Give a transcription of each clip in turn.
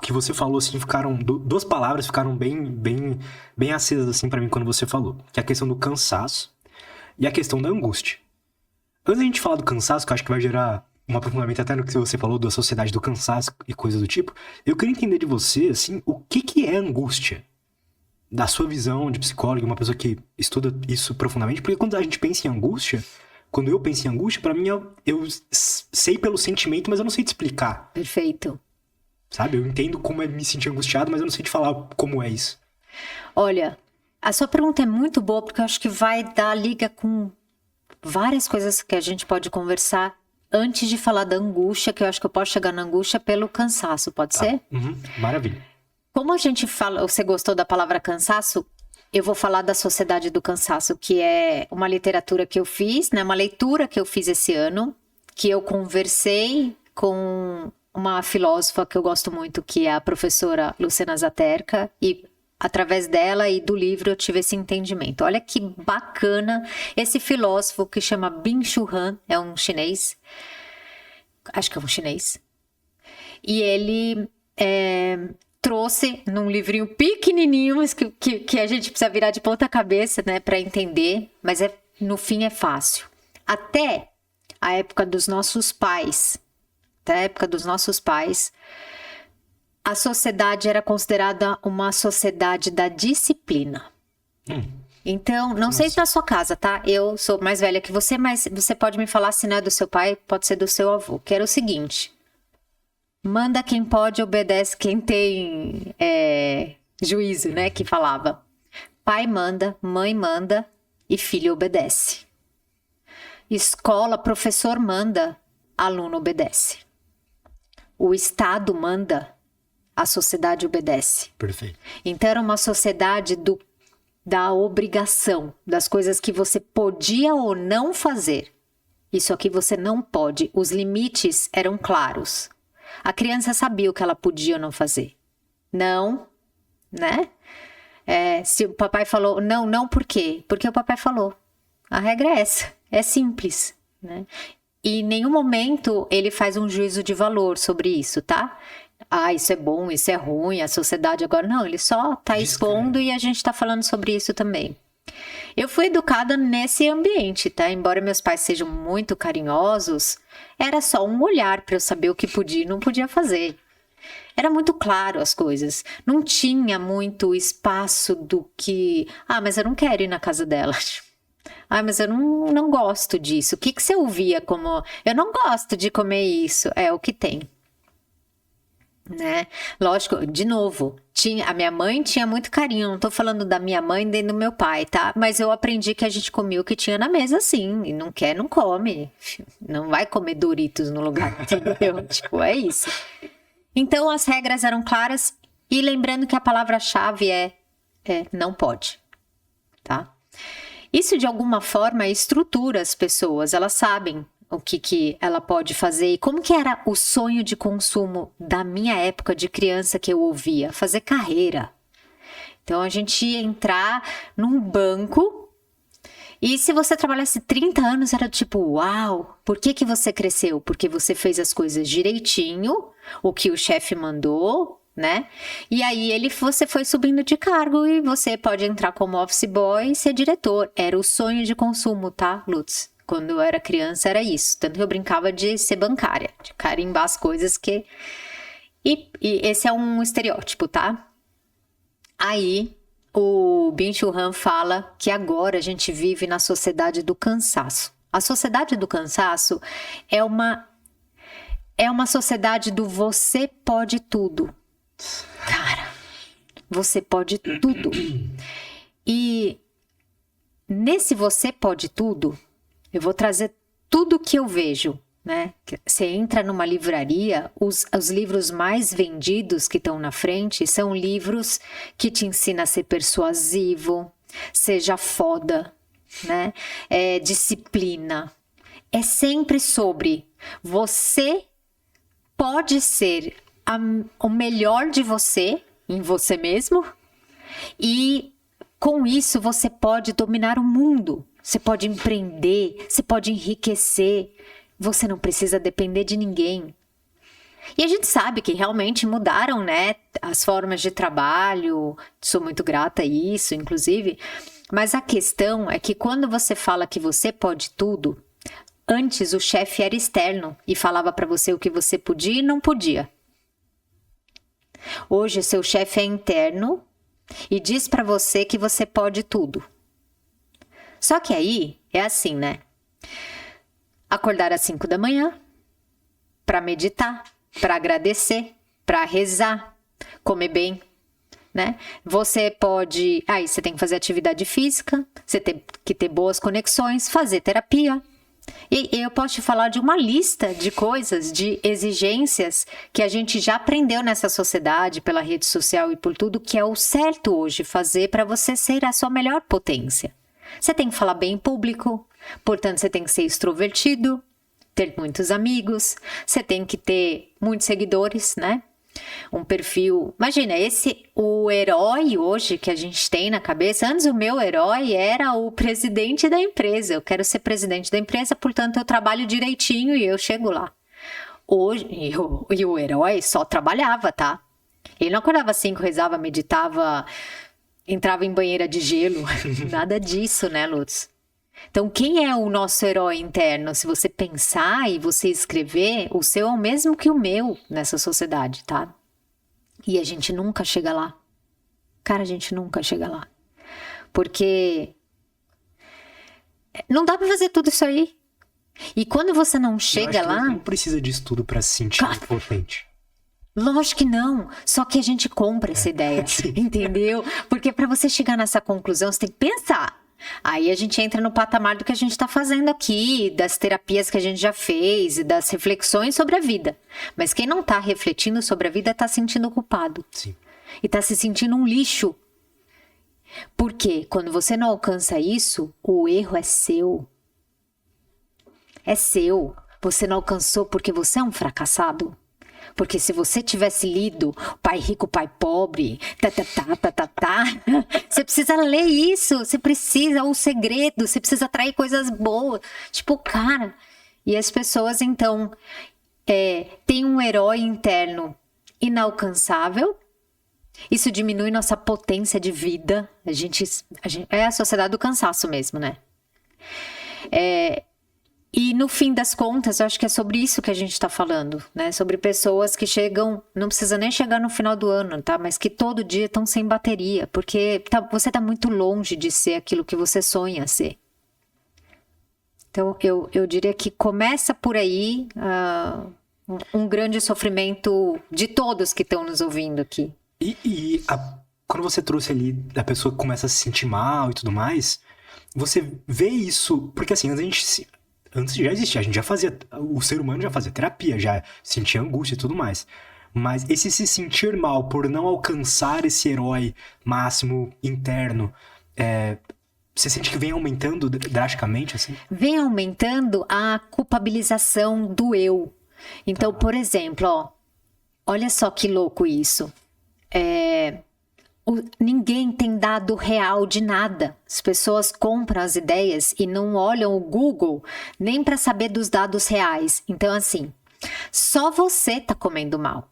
que você falou, assim, ficaram... Duas palavras ficaram bem acesas, assim, pra mim, quando você falou. Que é a questão do cansaço e a questão da angústia. Antes da gente falar do cansaço, que eu acho que vai gerar um aprofundamento até no que você falou da sociedade do cansaço e coisas do tipo, eu queria entender de você, assim, o que é angústia? Da sua visão de psicólogo, uma pessoa que estuda isso profundamente, porque quando a gente pensa em angústia, quando eu penso em angústia, pra mim, eu sei pelo sentimento, mas eu não sei te explicar. Perfeito. Sabe? Eu entendo como é me sentir angustiado, mas eu não sei te falar como é isso. Olha, a sua pergunta é muito boa, porque eu acho que vai dar liga com várias coisas que a gente pode conversar antes de falar da angústia, que eu acho que eu posso chegar na angústia pelo cansaço, pode ser? Uhum, maravilha. Como a gente fala, você gostou da palavra cansaço? Eu vou falar da Sociedade do Cansaço, que é uma literatura que eu fiz, né? Uma leitura que eu fiz esse ano, que eu conversei com uma filósofa que eu gosto muito, que é a professora Luciana Zaterka, e através dela e do livro eu tive esse entendimento. Olha que bacana esse filósofo que chama Byung-Chul Han, é um chinês, acho que é um chinês, e ele trouxe num livrinho pequenininho, mas que a gente precisa virar de ponta cabeça, né, para entender, mas no fim é fácil. Até a época dos nossos pais, a sociedade era considerada uma sociedade da disciplina. Então, não sei se na sua casa, tá? Eu sou mais velha que você, mas você pode me falar se não é do seu pai, pode ser do seu avô. Que era o seguinte: manda quem pode, obedece quem tem juízo, né? Que falava. Pai manda, mãe manda e filho obedece. Escola, professor manda, aluno obedece. O Estado manda, a sociedade obedece. Perfeito. Então era uma sociedade da obrigação, das coisas que você podia ou não fazer. Isso aqui você não pode. Os limites eram claros. A criança sabia o que ela podia ou não fazer. Não, né? Se o papai falou, não, por quê? Porque o papai falou. A regra é essa, é simples, né? E em nenhum momento ele faz um juízo de valor sobre isso, tá? Ah, isso é bom, isso é ruim, a sociedade agora... Não, ele só tá expondo e a gente tá falando sobre isso também. Eu fui educada nesse ambiente, tá? Embora meus pais sejam muito carinhosos, era só um olhar para eu saber o que podia e não podia fazer. Era muito claro as coisas. Não tinha muito espaço do que... Ah, mas eu não quero ir na casa dela. Ah, mas eu não gosto disso. O que você ouvia como... Eu não gosto de comer isso. É o que tem. Né? Lógico, de novo, a minha mãe tinha muito carinho. Não tô falando da minha mãe nem do meu pai, tá? Mas eu aprendi que a gente comia o que tinha na mesa, sim. E não quer, não come. Não vai comer Doritos no lugar, entendeu? Tipo, é isso. Então as regras eram claras. E lembrando que a palavra-chave é não pode, tá? Isso de alguma forma estrutura as pessoas. Elas sabem o que ela pode fazer. E como que era o sonho de consumo da minha época de criança que eu ouvia? Fazer carreira. Então a gente ia entrar num banco e se você trabalhasse 30 anos era tipo, uau, por que você cresceu? Porque você fez as coisas direitinho, o que o chefe mandou, né? E aí você foi subindo de cargo e você pode entrar como office boy e ser diretor. Era o sonho de consumo, tá, Lutz? Quando eu era criança era isso. Tanto que eu brincava de ser bancária, de carimbar as coisas que... E esse é um estereótipo, tá? Aí o Byung-Chul Han fala que agora a gente vive na sociedade do cansaço. A sociedade do cansaço é uma sociedade do você pode tudo. Cara, você pode tudo. E nesse você pode tudo, eu vou trazer tudo que eu vejo, né? Você entra numa livraria, os livros mais vendidos que estão na frente são livros que te ensinam a ser persuasivo, seja foda, né? Disciplina. É sempre sobre você pode ser o melhor de você, em você mesmo, e com isso você pode dominar o mundo. Você pode empreender, você pode enriquecer. Você não precisa depender de ninguém. E a gente sabe que realmente mudaram, né, as formas de trabalho, sou muito grata a isso, inclusive, mas a questão é que quando você fala que você pode tudo, antes o chefe era externo e falava para você o que você podia e não podia. Hoje seu chefe é interno e diz para você que você pode tudo. Só que aí é assim, né? Acordar às 5 da manhã para meditar, para agradecer, para rezar, comer bem, né? Você pode... Aí você tem que fazer atividade física, você tem que ter boas conexões, fazer terapia. E eu posso te falar de uma lista de coisas, de exigências que a gente já aprendeu nessa sociedade, pela rede social e por tudo, que é o certo hoje fazer para você ser a sua melhor potência. Você tem que falar bem em público, portanto você tem que ser extrovertido, ter muitos amigos, você tem que ter muitos seguidores, né? Um perfil... Imagina, o herói hoje que a gente tem na cabeça, antes o meu herói era o presidente da empresa. Eu quero ser presidente da empresa, portanto eu trabalho direitinho e eu chego lá. Hoje, e o herói só trabalhava, tá? Ele não acordava às 5, rezava, meditava, entrava em banheira de gelo. Nada disso, né, Lutz? Então, quem é o nosso herói interno? Se você pensar e você escrever, o seu é o mesmo que o meu nessa sociedade, tá? E a gente nunca chega lá. Cara, a gente nunca chega lá. Porque não dá pra fazer tudo isso aí. E quando você não chega lá... Não precisa disso tudo pra se sentir potente. Lógico que não, só que a gente compra essa ideia, entendeu? Porque pra você chegar nessa conclusão, você tem que pensar. Aí a gente entra no patamar do que a gente está fazendo aqui, das terapias que a gente já fez, das reflexões sobre a vida. Mas quem não está refletindo sobre a vida está se sentindo culpado. Sim. E está se sentindo um lixo. Porque quando você não alcança isso, o erro é seu. É seu. Você não alcançou porque você é um fracassado. Porque se você tivesse lido Pai Rico, Pai Pobre, você precisa ler isso, você precisa, o segredo, você precisa atrair coisas boas. Tipo, cara, e as pessoas, então, têm um herói interno inalcançável, isso diminui nossa potência de vida, a gente é a sociedade do cansaço mesmo, né? E no fim das contas, eu acho que é sobre isso que a gente está falando, né? Sobre pessoas que chegam, não precisa nem chegar no final do ano, tá? Mas que todo dia estão sem bateria, porque você está muito longe de ser aquilo que você sonha ser. Então, eu diria que começa por aí um grande sofrimento de todos que estão nos ouvindo aqui. Quando você trouxe ali, a pessoa começa a se sentir mal e tudo mais, você vê isso, porque assim, antes já existia, a gente já fazia, o ser humano já fazia terapia, já sentia angústia e tudo mais. Mas esse se sentir mal por não alcançar esse herói máximo interno, você sente que vem aumentando drasticamente, assim? Vem aumentando a culpabilização do eu. Então, por exemplo, olha só que louco isso. Ninguém tem dado real de nada. As pessoas compram as ideias e não olham o Google nem para saber dos dados reais. Então, assim, só você tá comendo mal.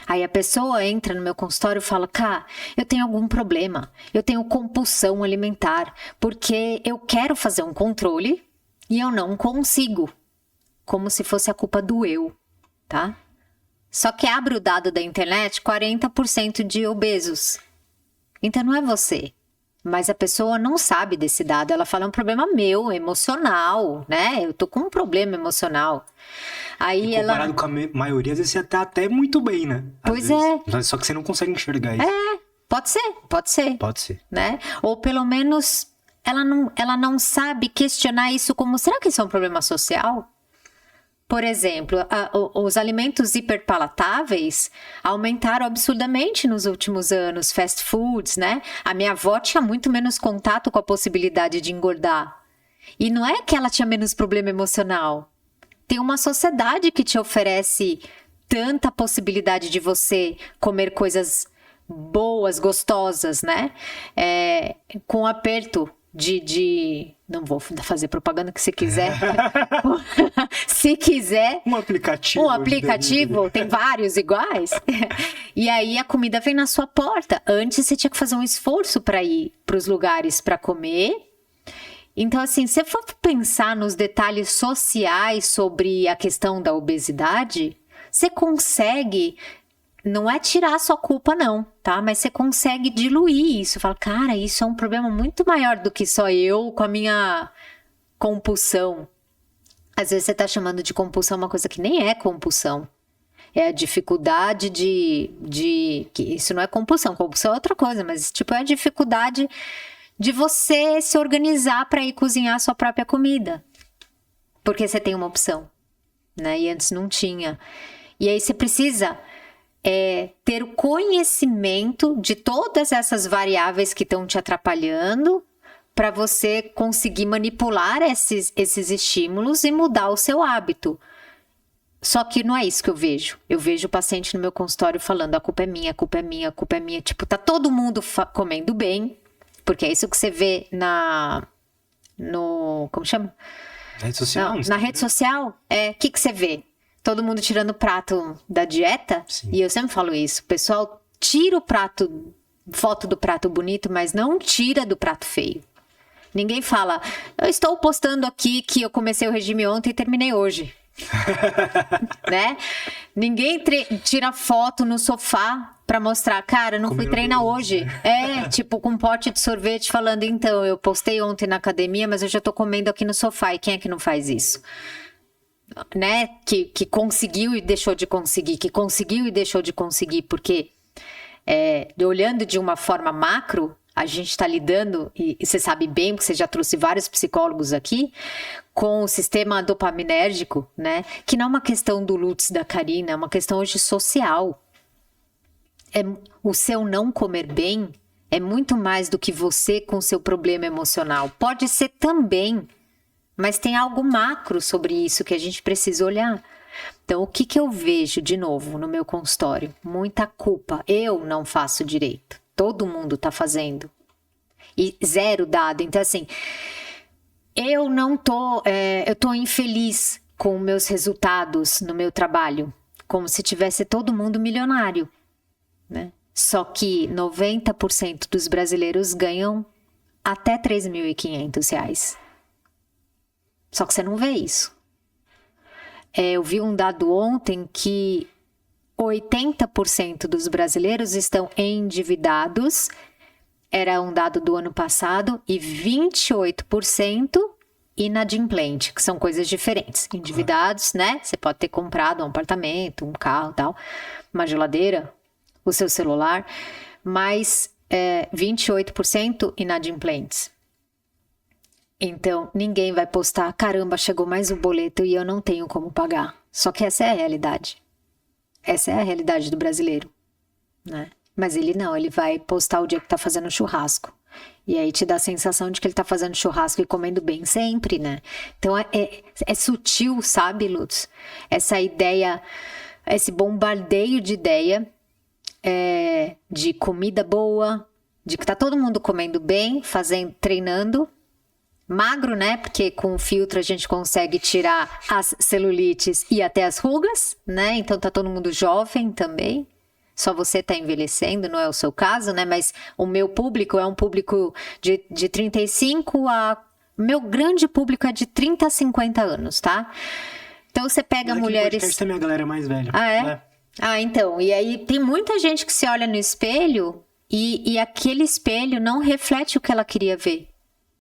Aí a pessoa entra no meu consultório e fala, cara, eu tenho algum problema. Eu tenho compulsão alimentar porque eu quero fazer um controle e eu não consigo. Como se fosse a culpa do eu, tá? Só que abre o dado da internet, 40% de obesos. Então não é você, mas a pessoa não sabe desse dado, ela fala, é um problema meu, emocional, né? Eu tô com um problema emocional. Aí e comparado com a maioria, às vezes você tá até muito bem, né? Pois é. Só que você não consegue enxergar isso. Pode ser. Pode ser. Né? Ou pelo menos ela não sabe questionar isso como, será que isso é um problema social? Por exemplo, os alimentos hiperpalatáveis aumentaram absurdamente nos últimos anos, fast foods, né? A minha avó tinha muito menos contato com a possibilidade de engordar. E não é que ela tinha menos problema emocional. Tem uma sociedade que te oferece tanta possibilidade de você comer coisas boas, gostosas, né? Com aperto Não vou fazer propaganda que se quiser. Se quiser. Um aplicativo. Um aplicativo, tem vários iguais. E aí a comida vem na sua porta. Antes você tinha que fazer um esforço para ir para os lugares para comer. Então, assim, se você for pensar nos detalhes sociais sobre a questão da obesidade, você consegue. Não é tirar a sua culpa, não, tá? Mas você consegue diluir isso. Fala, cara, isso é um problema muito maior do que só eu com a minha compulsão. Às vezes você tá chamando de compulsão uma coisa que nem é compulsão. É a dificuldade que isso não é compulsão. Compulsão é outra coisa, mas tipo, é a dificuldade de você se organizar para ir cozinhar a sua própria comida. Porque você tem uma opção, né? E antes não tinha. E aí você precisa... ter o conhecimento de todas essas variáveis que estão te atrapalhando para você conseguir manipular esses estímulos e mudar o seu hábito. Só que não é isso que eu vejo. Eu vejo o paciente no meu consultório falando, a culpa é minha, a culpa é minha, a culpa é minha. Tipo, tá todo mundo comendo bem, porque é isso que você vê como chama? Rede social? Na rede social, o que você vê? Todo mundo tirando o prato da dieta. Sim. E eu sempre falo isso. O pessoal tira foto do prato bonito, mas não tira do prato feio. Ninguém fala, eu estou postando aqui que eu comecei o regime ontem e terminei hoje. Né? Ninguém tira foto no sofá pra mostrar, cara, não fui treinar hoje. Tipo, com um pote de sorvete falando, então, eu postei ontem na academia, mas eu já tô comendo aqui no sofá. E quem é que não faz isso? Né, que conseguiu e deixou de conseguir, que conseguiu e deixou de conseguir, porque olhando de uma forma macro, a gente está lidando, e você sabe bem, porque você já trouxe vários psicólogos aqui, com o sistema dopaminérgico, né, que não é uma questão do Lutz, da Karina, é uma questão hoje social. O seu não comer bem é muito mais do que você com seu problema emocional. Pode ser também, mas tem algo macro sobre isso que a gente precisa olhar. Então, o que eu vejo, de novo, no meu consultório? Muita culpa. Eu não faço direito. Todo mundo tá fazendo. E zero dado. Então, assim, eu não tô... eu tô infeliz com meus resultados no meu trabalho. Como se tivesse todo mundo milionário, né? Só que 90% dos brasileiros ganham até R$ 3.500. Só que você não vê isso. Eu vi um dado ontem que 80% dos brasileiros estão endividados. Era um dado do ano passado. E 28% inadimplente, que são coisas diferentes. Endividados, né? Você pode ter comprado um apartamento, um carro, tal, uma geladeira, o seu celular. Mas 28% inadimplentes. Então, ninguém vai postar, caramba, chegou mais um boleto e eu não tenho como pagar. Só que essa é a realidade. Essa é a realidade do brasileiro, né? Mas ele não, ele vai postar o dia que tá fazendo churrasco. E aí te dá a sensação de que ele tá fazendo churrasco e comendo bem sempre, né? Então, é sutil, sabe, Lutz? Essa ideia, esse bombardeio de ideia de comida boa, de que tá todo mundo comendo bem, treinando, magro, né? Porque com o filtro a gente consegue tirar as celulites e até as rugas, né? Então tá todo mundo jovem também. Só você tá envelhecendo, não é o seu caso, né? Mas o meu público é um público de 35 a... Meu grande público é de 30 a 50 anos, tá? Então você pega mulheres... Mas também a galera mais velha. Ah, é? Então. E aí tem muita gente que se olha no espelho e aquele espelho não reflete o que ela queria ver.